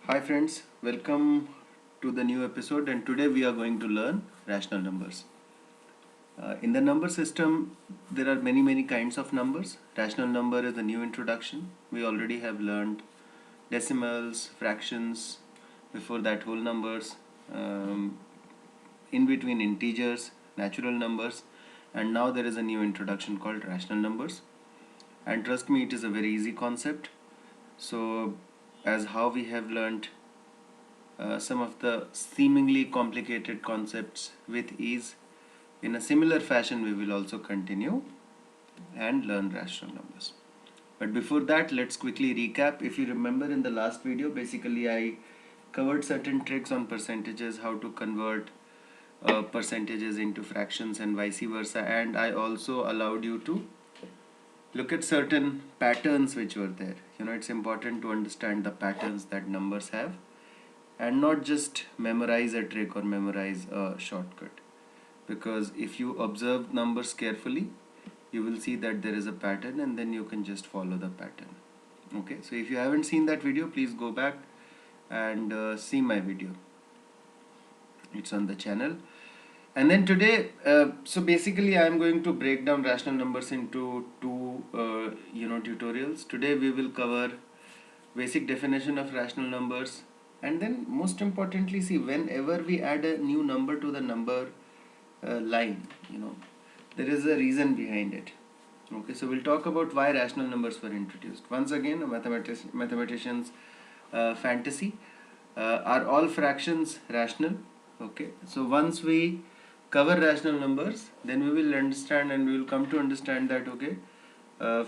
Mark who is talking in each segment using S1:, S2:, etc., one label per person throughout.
S1: Hi friends, welcome to the new episode, and today we are going to learn rational numbers. In the number system, there are many kinds of numbers. Rational number is a new introduction. We already have learned decimals, fractions, before that whole numbers, um, in between integers, natural numbers, and now there is a new introduction called rational numbers. And trust me, it is a very easy concept. So, as how we have learned some of the seemingly complicated concepts with ease, in a similar fashion, we will also continue and learn rational numbers. But before that, let's quickly recap. If you remember in the last video, basically I covered certain tricks on percentages, how to convert percentages into fractions and vice versa, and I also allowed you to look at certain patterns which were there. It's important to understand the patterns that numbers have and not just memorize a trick or memorize a shortcut, because if you observe numbers carefully you will see that there is a pattern and then you can just follow the pattern. Okay, so if you haven't seen that video, please go back and see my video. It's on the channel. And then today, so basically I am going to break down rational numbers into two tutorials. Today we will cover basic definition of rational numbers, and then most importantly, see, whenever we add a new number to the number line, there is a reason behind it. Okay, so we'll talk about why rational numbers were introduced. Once again, a mathematician's fantasy. Are all fractions rational? Okay, so once we cover rational numbers, then we will understand and we will come to understand that okay,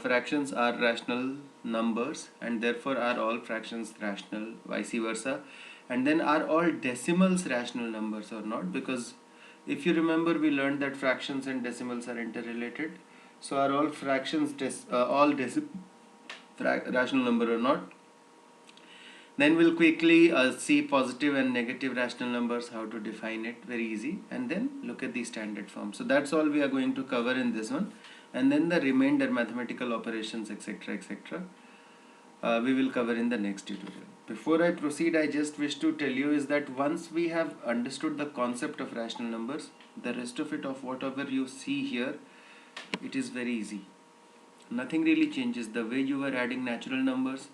S1: fractions are rational numbers and therefore are all fractions rational, vice versa. And then are all decimals rational numbers or not? Because if you remember, we learned that fractions and decimals are interrelated. So are all fractions rational number or not? Then we'll quickly see positive and negative rational numbers, how to define it, very easy, and then look at the standard form. So that's all we are going to cover in this one, and then the remainder mathematical operations, etc., we will cover in the next tutorial. Before I proceed, I just wish to tell you is that once we have understood the concept of rational numbers, the rest of it, of whatever you see here, it is very easy. Nothing really changes. The way you are adding natural numbers,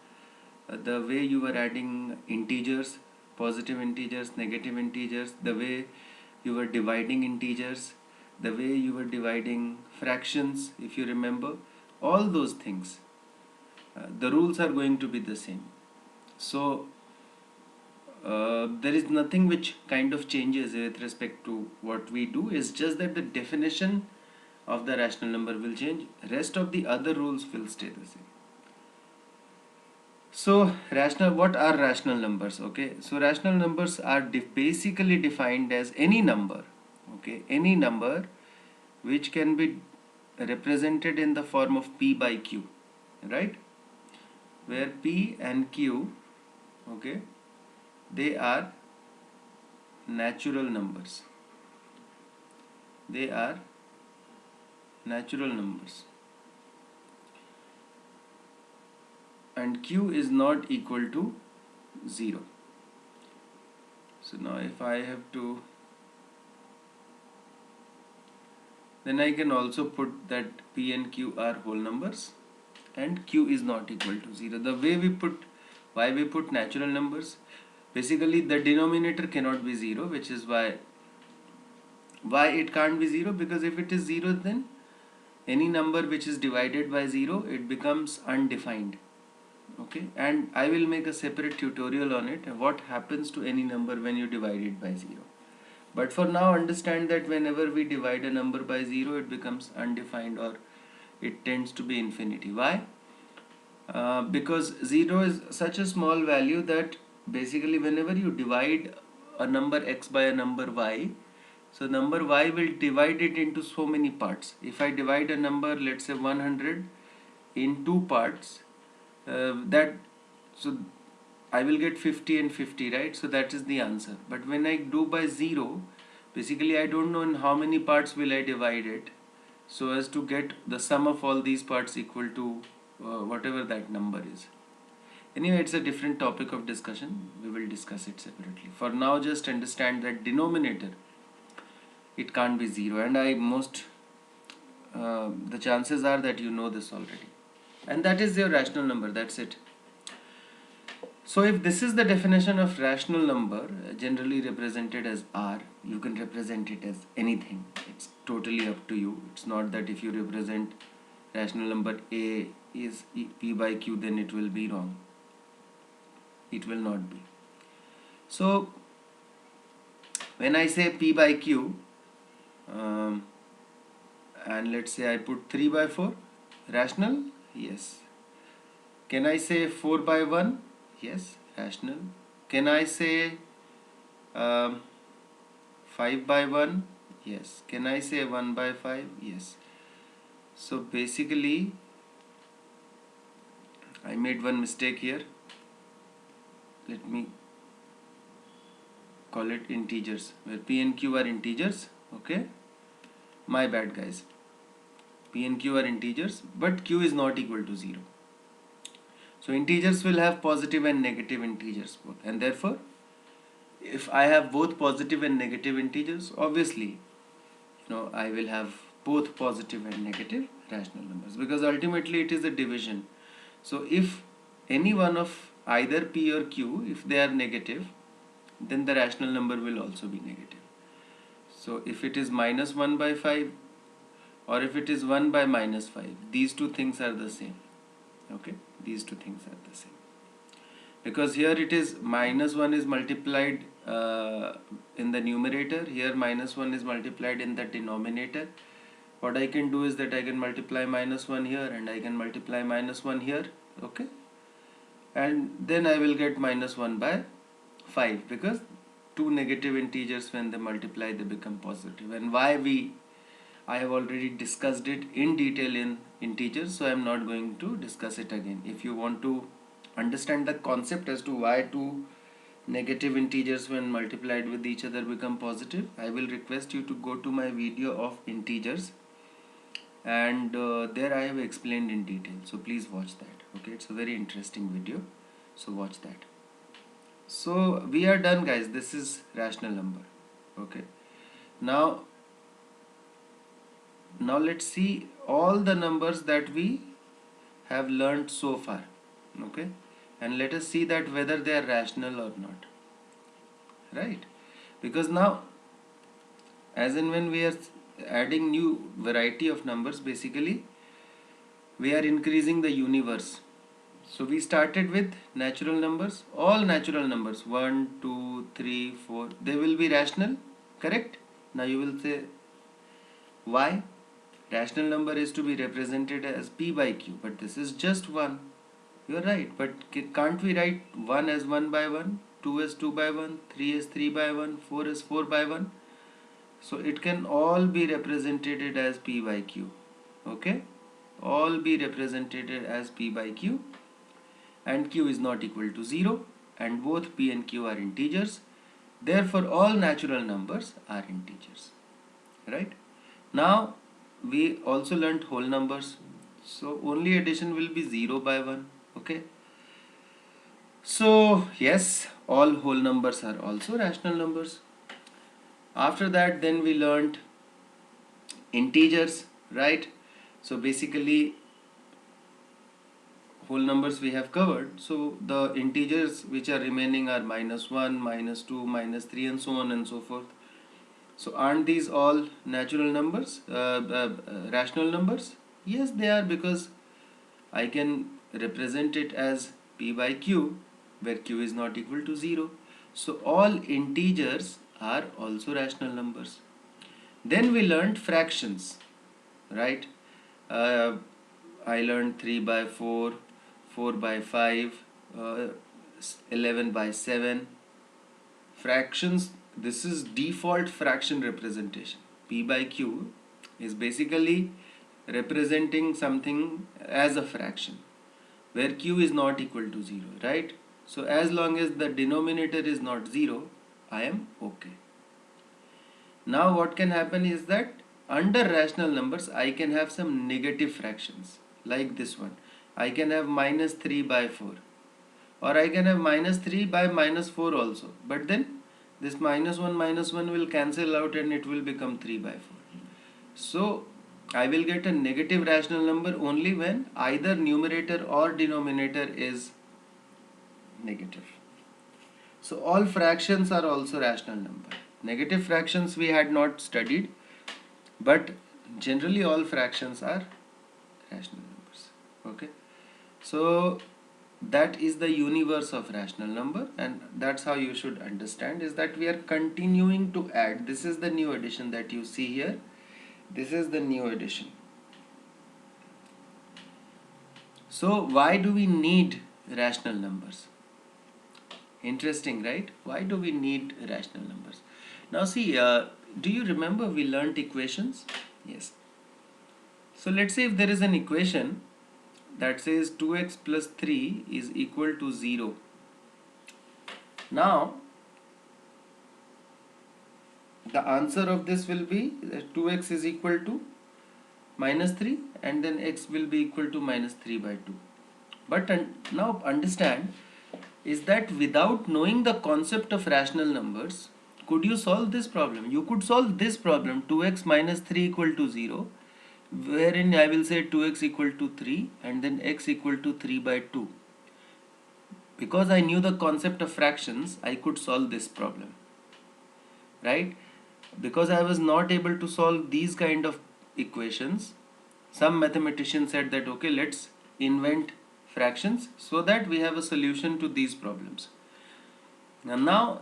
S1: the way you were adding integers, positive integers, negative integers, the way you were dividing integers, the way you were dividing fractions, if you remember, all those things, the rules are going to be the same. So there is nothing which kind of changes with respect to what we do. It's just that the definition of the rational number will change. Rest of the other rules will stay the same. So what are rational numbers? Okay, so rational numbers are basically defined as any number, okay, any number which can be represented in the form of p by q, right? Where p and q, okay, they are natural numbers. They are natural numbers. And q is not equal to 0. So now if I have to, then I can also put that p and q are whole numbers and q is not equal to 0. The way we put, why we put natural numbers, basically the denominator cannot be 0, which is why it can't be 0, because if it is 0, then any number which is divided by 0, it becomes undefined. Okay, and I will make a separate tutorial on it, what happens to any number when you divide it by 0. But for now, understand that whenever we divide a number by 0, it becomes undefined or it tends to be infinity. Why? Because 0 is such a small value that basically whenever you divide a number x by a number y, so number y will divide it into so many parts. If I divide a number, let's say 100, in two parts, so I will get 50 and 50, right? So that is the answer. But when I do by 0, basically I don't know in how many parts will I divide it, so as to get the sum of all these parts equal to whatever that number is. Anyway, it's a different topic of discussion. We will discuss it separately. For now, just understand that denominator, it can't be 0, and the chances are that you know this already. And that is your rational number, that's it. So if this is the definition of rational number, generally represented as R, you can represent it as anything. It's totally up to you. It's not that if you represent rational number A is P by Q, then it will be wrong. It will not be. So when I say P by Q, and let's say I put 3 by 4, rational? Yes. Can I say 4 by 1? Yes, rational. Can I say 5 by 1? Yes. Can I say 1 by 5? Yes. So basically, I made one mistake here. Let me call it integers, where P and Q are integers. Okay, my bad guys. P and Q are integers, but Q is not equal to 0. So integers will have positive and negative integers both, and therefore if I have both positive and negative integers, obviously I will have both positive and negative rational numbers, because ultimately it is a division. So if any one of either P or Q, if they are negative, then the rational number will also be negative. So if it is minus 1 by 5 or if it is 1 by minus 5, these two things are the same. Okay, these two things are the same, because here it is minus 1 is multiplied in the numerator, here minus 1 is multiplied in the denominator. What I can do is that I can multiply minus 1 here and I can multiply minus 1 here. Okay, and then I will get minus 1 by 5, because two negative integers, when they multiply, they become positive. And why I have already discussed it in detail in integers, so I am not going to discuss it again. If you want to understand the concept as to why two negative integers when multiplied with each other become positive, I will request you to go to my video of integers, and there I have explained in detail, so please watch that. Okay, it's a very interesting video, so watch that. So we are done, guys. This is rational number. Okay, now let's see all the numbers that we have learned so far. Okay, and let us see that whether they are rational or not, right? Because now, as in when we are adding new variety of numbers, basically we are increasing the universe. So we started with natural numbers, all natural numbers 1, 2, 3, 4, they will be rational, correct? Now you will say, why? Rational number is to be represented as P by Q, but this is just 1. You are right, but can't we write 1 as 1 by 1, 2 as 2 by 1, 3 as 3 by 1, 4 as 4 by 1? So it can all be represented as P by Q. Okay, all be represented as P by Q, and Q is not equal to 0, and both P and Q are integers. Therefore all natural numbers are integers, right? Now we also learnt whole numbers, so only addition will be 0 by 1. Okay, so yes, all whole numbers are also rational numbers. After that, then we learnt integers, right? So basically whole numbers we have covered, so the integers which are remaining are minus 1, minus 2, minus 3, and so on and so forth. So aren't these all natural numbers, rational numbers? Yes, they are, because I can represent it as P by Q, where Q is not equal to 0. So all integers are also rational numbers. Then we learned fractions, right? I learned 3 by 4, 4 by 5, 11 by 7. Fractions, this is default fraction representation. P by Q is basically representing something as a fraction, where Q is not equal to 0, right? So as long as the denominator is not 0, I am okay. Now what can happen is that under rational numbers I can have some negative fractions, like this one. I can have minus 3 by 4. or I can have minus 3 by minus 4 also, but then this minus 1 will cancel out and it will become 3 by 4. So I will get a negative rational number only when either numerator or denominator is negative. So all fractions are also rational number. Negative fractions we had not studied, but generally all fractions are rational numbers. Okay, so that is the universe of rational number, and that's how you should understand, is that we are continuing to add. This is the new addition that you see here. This is the new addition. So why do we need rational numbers? Interesting, right? Why do we need rational numbers? Now see, do you remember we learnt equations? Yes. So let's say if there is an equation that says 2x plus 3 is equal to 0. Now the answer of this will be that 2x is equal to minus 3 and then x will be equal to minus 3 by 2. But now understand, is that without knowing the concept of rational numbers, could you solve this problem? You could solve this problem, 2x minus 3 equal to 0, wherein I will say 2x equal to 3 and then x equal to 3 by 2. Because I knew the concept of fractions, I could solve this problem, right? Because I was not able to solve these kind of equations, some mathematician said that okay, let's invent fractions so that we have a solution to these problems. And now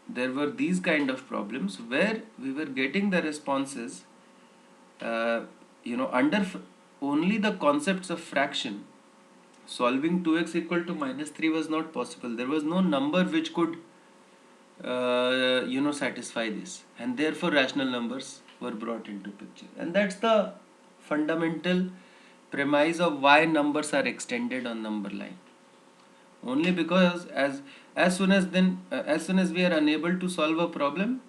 S1: there were these kind of problems where we were getting the responses under only the concepts of fraction. Solving 2x equal to minus 3 was not possible. There was no number which could satisfy this, and therefore rational numbers were brought into picture. And that's the fundamental premise of why numbers are extended on number line. Only because as soon as we are unable to solve a problem,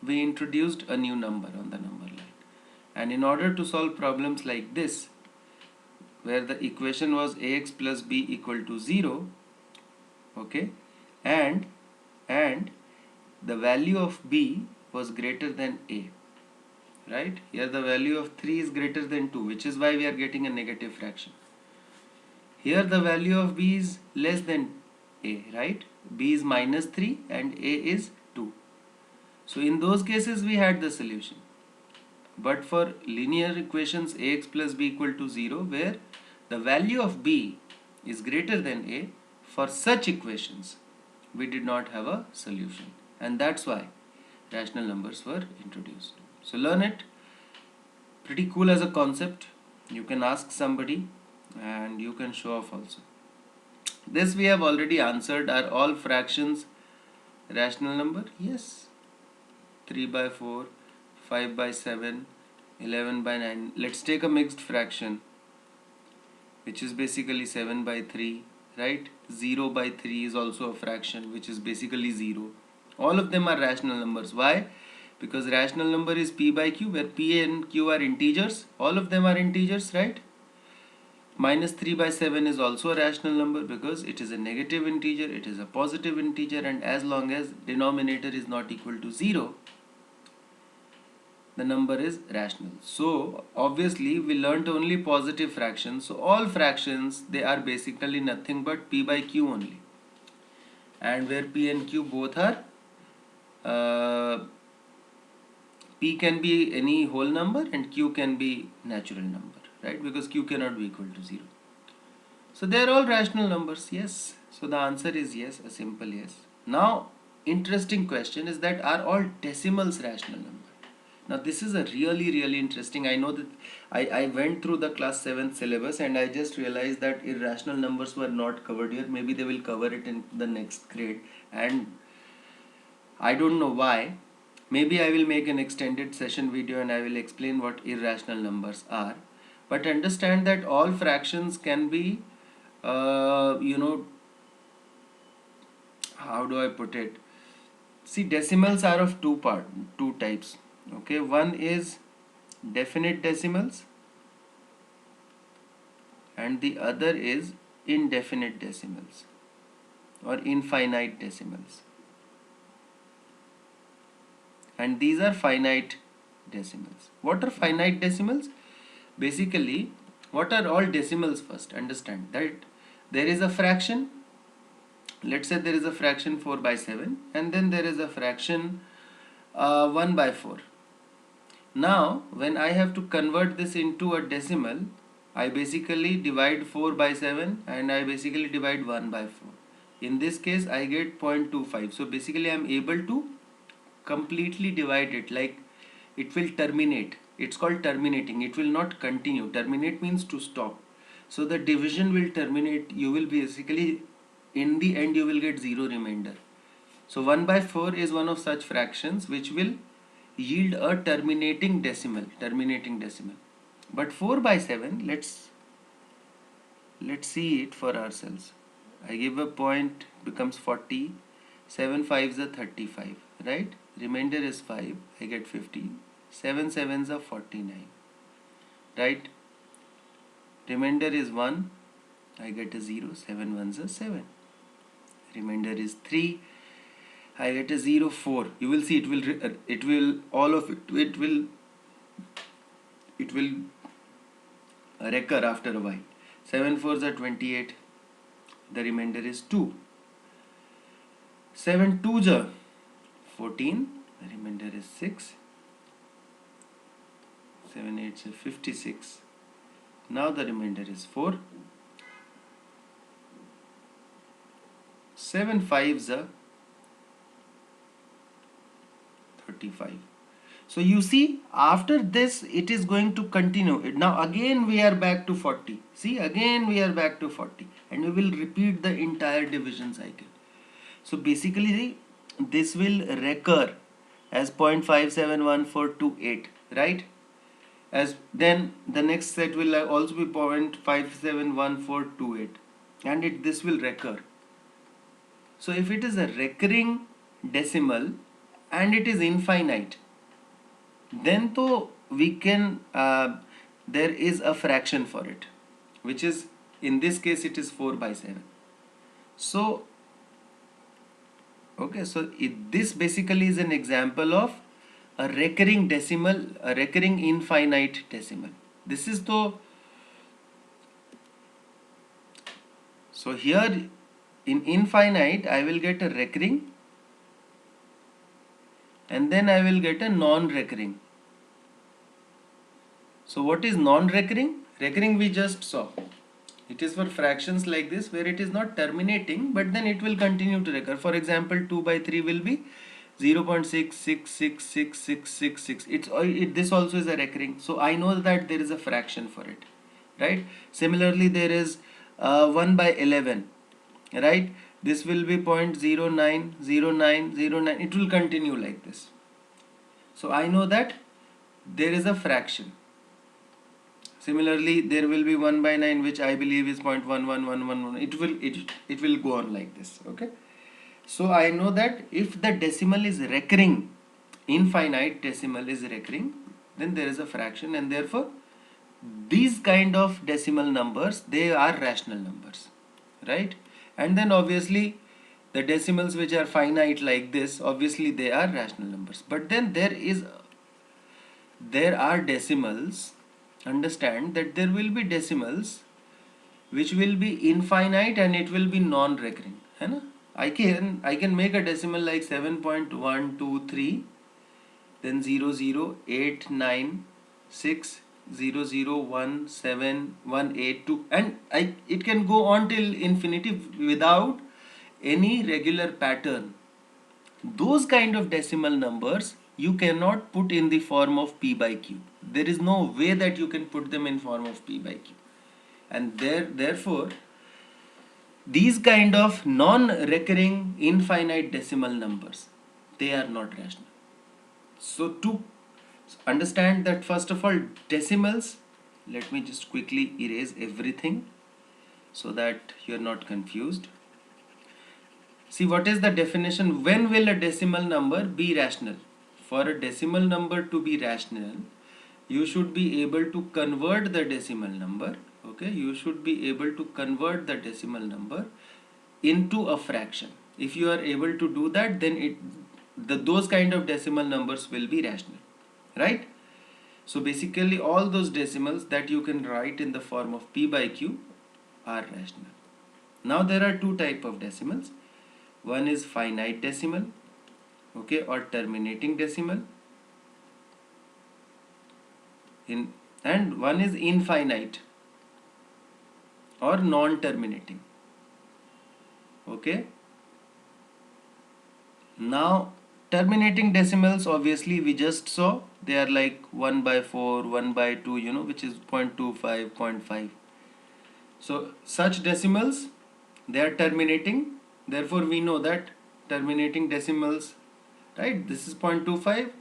S1: we introduced a new number on the number line. And in order to solve problems like this, where the equation was ax plus b equal to 0, okay, and the value of b was greater than a, right? Here the value of 3 is greater than 2, which is why we are getting a negative fraction. Here the value of b is less than a, right? B is minus 3 and a is 2. So in those cases we had the solution. But for linear equations ax plus b equal to 0, where the value of b is greater than a, for such equations we did not have a solution, and that's why rational numbers were introduced. So learn it. Pretty cool as a concept. You can ask somebody and you can show off also. This we have already answered. Are all fractions rational number? Yes. 3 by 4, 5 by 7, 11 by 9. Let's take a mixed fraction, which is basically 7 by 3, right? 0 by 3 is also a fraction, which is basically 0. All of them are rational numbers. Why? Because rational number is p by q, where p and q are integers. All of them are integers, right? Minus 3 by 7 is also a rational number because it is a negative integer, it is a positive integer, and as long as denominator is not equal to 0, the number is rational. So obviously we learnt only positive fractions. So all fractions, they are basically nothing but p by q only. And where p and q both are, p can be any whole number and q can be natural number, right? Because q cannot be equal to 0. So they are all rational numbers, yes. So the answer is yes, a simple yes. Now, interesting question is that are all decimals rational numbers? Now this is a really interesting. I know that I went through the class 7th syllabus and I just realized that irrational numbers were not covered here. Maybe they will cover it in the next grade, and I don't know why. Maybe I will make an extended session video and I will explain what irrational numbers are. But understand that all fractions can be, how do I put it? See, decimals are of two types. Okay, one is definite decimals and the other is indefinite decimals or infinite decimals, and these are finite decimals. What are finite decimals? Basically, what are all decimals? First understand that there is a fraction. Let's say there is a fraction 4 by 7, and then there is a fraction 1 by 4. Now when I have to convert this into a decimal, I basically divide 4 by 7 and I basically divide 1 by 4. In this case I get 0.25. So basically I am able to completely divide it, like it will terminate. It's called terminating. It will not continue. Terminate means to stop. So the division will terminate. You will basically, in the end, you will get 0 remainder. So 1 by 4 is one of such fractions which will yield a terminating decimal. But 4 by 7, let's see it for ourselves. I give a point, becomes 40. 7 5s are 35, right? Remainder is 5, I get 50. 7 7s are 49, right? Remainder is 1, I get a 0. 7 1s are 7. Remainder is 3, I get a 0. 4. You will see it will all of it will recur after a while. 7 4s are 28. The remainder is 2. 7 2s are 14. The remainder is 6. 7 8s are 56. Now the remainder is 4. 7 5s are 35. So you see, after this it is going to continue. Now again we are back to 40. See, again we are back to 40, and we will repeat the entire division cycle. So basically this will recur as 0.571428, right? As then the next set will also be 0.571428, and this will recur. So if it is a recurring decimal and it is infinite, then to we can there is a fraction for it, which is, in this case, it is 4 by 7. So okay, so this basically is an example of a recurring decimal, a recurring infinite decimal. This is the, so here in infinite I will get a recurring, and then I will get a non-recurring. So what is non-recurring? Recurring we just saw. It is for fractions like this where it is not terminating, but then it will continue to recur. For example, 2 by 3 will be 0.66666666. This also is a recurring. So I know that there is a fraction for it, right? Similarly, there is 1 by 11, right? This will be 0.090909. It will continue like this. So I know that there is a fraction. Similarly, there will be 1 by 9, which I believe is 0.11111. It will go on like this. Okay. So I know that if the decimal is recurring, infinite decimal is recurring, then there is a fraction, and therefore these kind of decimal numbers, they are rational numbers, right? And then obviously the decimals which are finite like this, obviously they are rational numbers. But then there are decimals. Understand that there will be decimals which will be infinite and it will be non-recurring. I can make a decimal like 7.123, then 00896001718, and it can go on till infinity without any regular pattern. Those kind of decimal numbers you cannot put in the form of p by q. There is no way that you can put them in form of p by q, and therefore these kind of non-recurring infinite decimal numbers, they are not rational. So to understand that, first of all, decimals, let me just quickly erase everything so that you are not confused. See, what is the definition? When will a decimal number be rational? For a decimal number to be rational, you should be able to convert the decimal number Okay, you should be able to convert the decimal number into a fraction. If you are able to do that, then those kind of decimal numbers will be rational, right? So basically all those decimals that you can write in the form of p by q are rational. Now there are two type of decimals. One is finite decimal, okay, or terminating decimal, and one is infinite or non-terminating. Okay. Now terminating decimals, obviously we just saw they are like 1 by 4, 1 by 2, which is 0.25, 0.5. So such decimals, they are terminating. Therefore we know that terminating decimals, right? This is 0.25.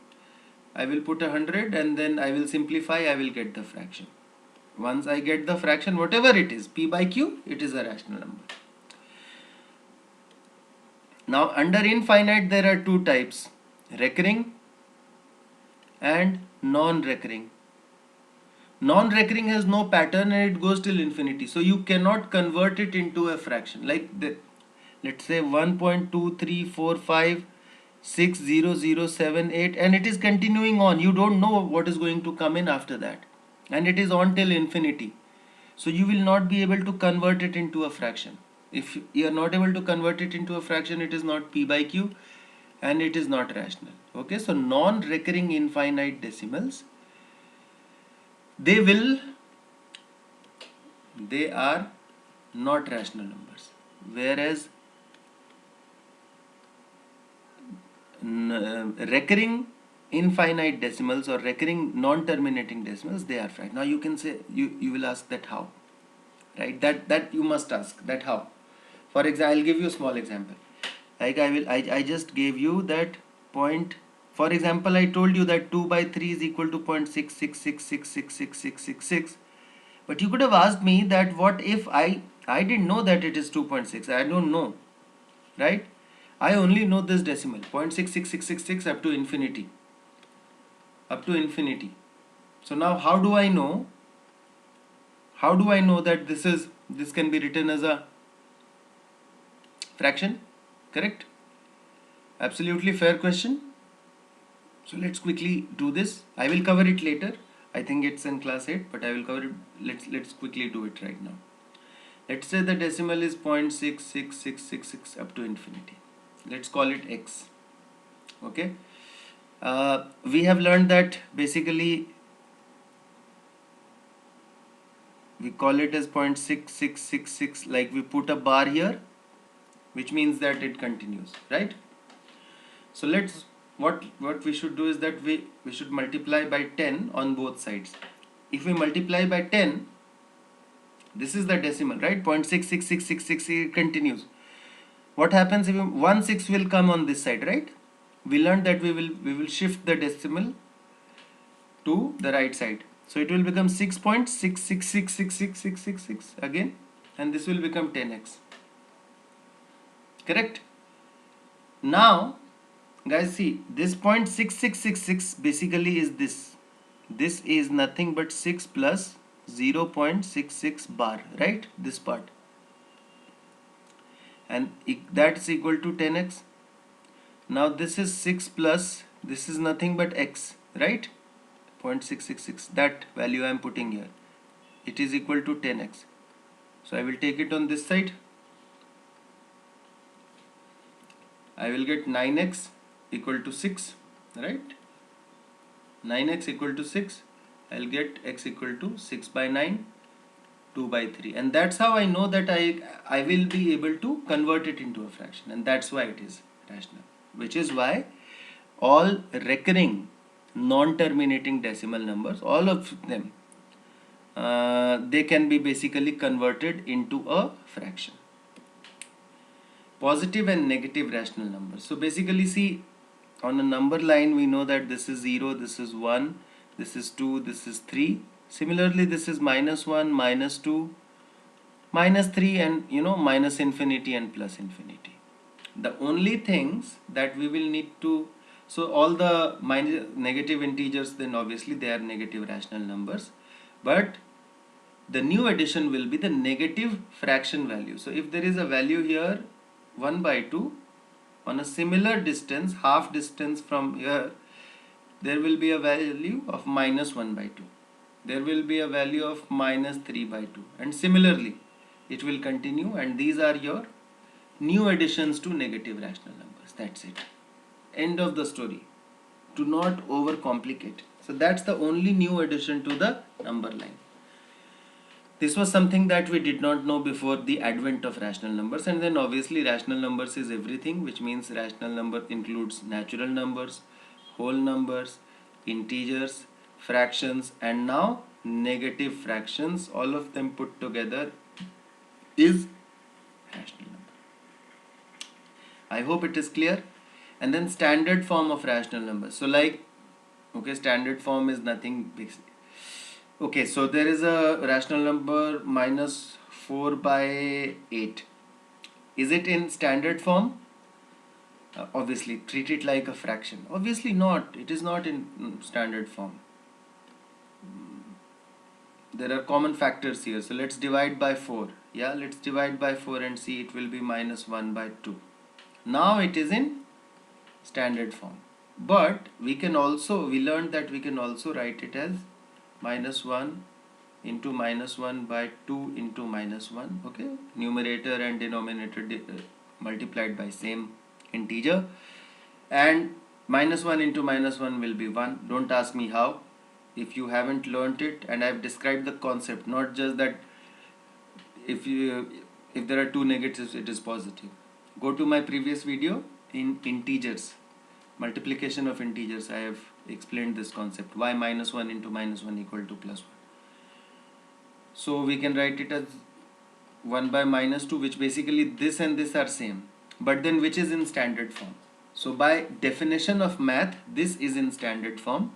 S1: I will put 100 and then I will simplify, I will get the fraction. Once I get the fraction, whatever it is, p by q, it is a rational number. Now under infinite there are two types, recurring and non-recurring. Non-recurring has no pattern and it goes till infinity, so you cannot convert it into a fraction. Like let's say 1.234560078, and it is continuing on. You don't know what is going to come in after that, and it is on till infinity. So you will not be able to convert it into a fraction. If you are not able to convert it into a fraction, it is not p by q and it is not rational. Okay, so non-recurring infinite decimals, they are not rational numbers, whereas recurring infinite decimals or recurring non-terminating decimals, they are fraction. Now you can say, you will ask that how, right? That you must ask that how. For example, I'll give you a small example. Like I just gave you that point. For example, I told you that 2 by 3 is equal to 0.666666666. But you could have asked me that what if I didn't know that it is 2.6. I don't know, right? I only know this decimal 0.66666 up to infinity. Up to infinity. So now how do I know? How do I know that this can be written as a fraction? Correct? Absolutely fair question. So let's quickly do this. I will cover it later. I think it's in class 8, but I will cover it. Let's quickly do it right now. Let's say the decimal is 0.66666 up to infinity. Let's call it x. Okay. We have learned that basically we call it as 0.6666, like we put a bar here, which means that it continues, right? So let's what we should do is that we should multiply by 10 on both sides. If we multiply by 10, this is the decimal, right? 0.66666, it continues. What happens if 1/6 will come on this side, right? We learned that we will shift the decimal to the right side. So it will become 6.6666666 again, and this will become 10x. Correct? Now, guys, see, this 0.6666 basically is this. This is nothing but 6 plus 0.66 bar, right? This part. And that's equal to 10x. Now this is 6 plus, this is nothing but x, right? 0.666, that value I am putting here. It is equal to 10x. So I will take it on this side. I will get 9x equal to 6, right? 9x equal to 6. I'll get x equal to 6 by 9, 2 by 3. And that's how I know that I will be able to convert it into a fraction. And that's why it is rational. Which is why all recurring non-terminating decimal numbers, all of them, they can be basically converted into a fraction. Positive and negative rational numbers. So basically, see, on a number line we know that this is 0, this is 1, this is 2, this is 3. Similarly, this is -1, -2, -3, and minus infinity and plus infinity. The only things that we will need to, so all the negative integers, then obviously they are negative rational numbers, but the new addition will be the negative fraction value. So if there is a value here 1 by 2 on a similar distance, half distance from here, there will be a value of minus 1 by 2. There will be a value of minus 3 by 2, and similarly it will continue, and these are your new additions to negative rational numbers. That's it. End of the story. Do not overcomplicate. So that's the only new addition to the number line. This was something that we did not know before the advent of rational numbers, and then obviously rational numbers is everything, which means rational number includes natural numbers, whole numbers, integers, fractions, and now negative fractions. All of them put together is rational number. I hope it is clear. And then standard form of rational numbers. So like, okay, standard form is nothing big. Okay, so there is a rational number minus 4 by 8. Is it in standard form? Obviously, treat it like a fraction. Obviously not. It is not in standard form. There are common factors here. So let's divide by 4. Yeah, let's divide by 4 and see, it will be minus 1 by 2. Now it is in standard form. But we learned that we can also write it as minus 1 into minus 1 by 2 into minus 1. Okay, numerator and denominator multiplied by same integer, and minus 1 into minus 1 will be 1. Don't ask me how. If you haven't learnt it, and I've described the concept, not just that if there are two negatives it is positive. Go to my previous video in integers, multiplication of integers. I have explained this concept, why minus 1 into minus 1 equal to plus 1. So we can write it as 1 by minus 2, which basically this and this are same, but then which is in standard form. So by definition of math, this is in standard form.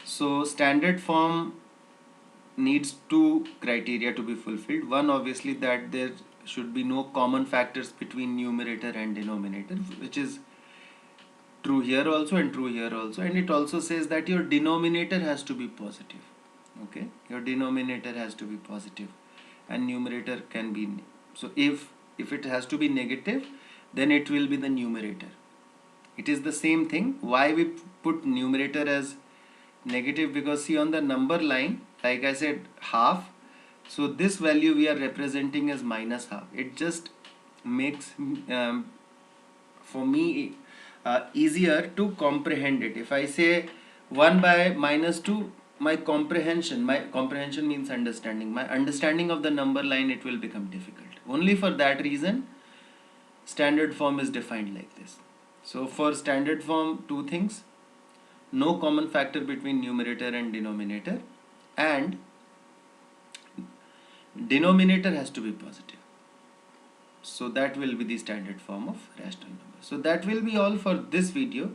S1: So standard form needs two criteria to be fulfilled. One, obviously, that there should be no common factors between numerator and denominator, which is true here also and true here also. And it also says that your denominator has to be positive. Okay, your denominator has to be positive and numerator can be, so if it has to be negative, then it will be the numerator. It is the same thing. Why we put numerator as negative? Because see, on the number line, like I said, half, so this value we are representing as minus half. It just makes for me easier to comprehend it. If I say 1 by minus 2, my comprehension means understanding. My understanding of the number line, it will become difficult. Only for that reason, standard form is defined like this. So for standard form, two things: no common factor between numerator and denominator, and denominator has to be positive. So that will be the standard form of rational number. So that will be all for this video,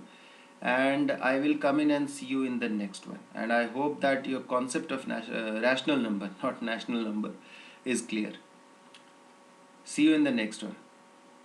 S1: and I will come in and see you in the next one. And I hope that your concept of rational number, not national number, is clear. See you in the next one.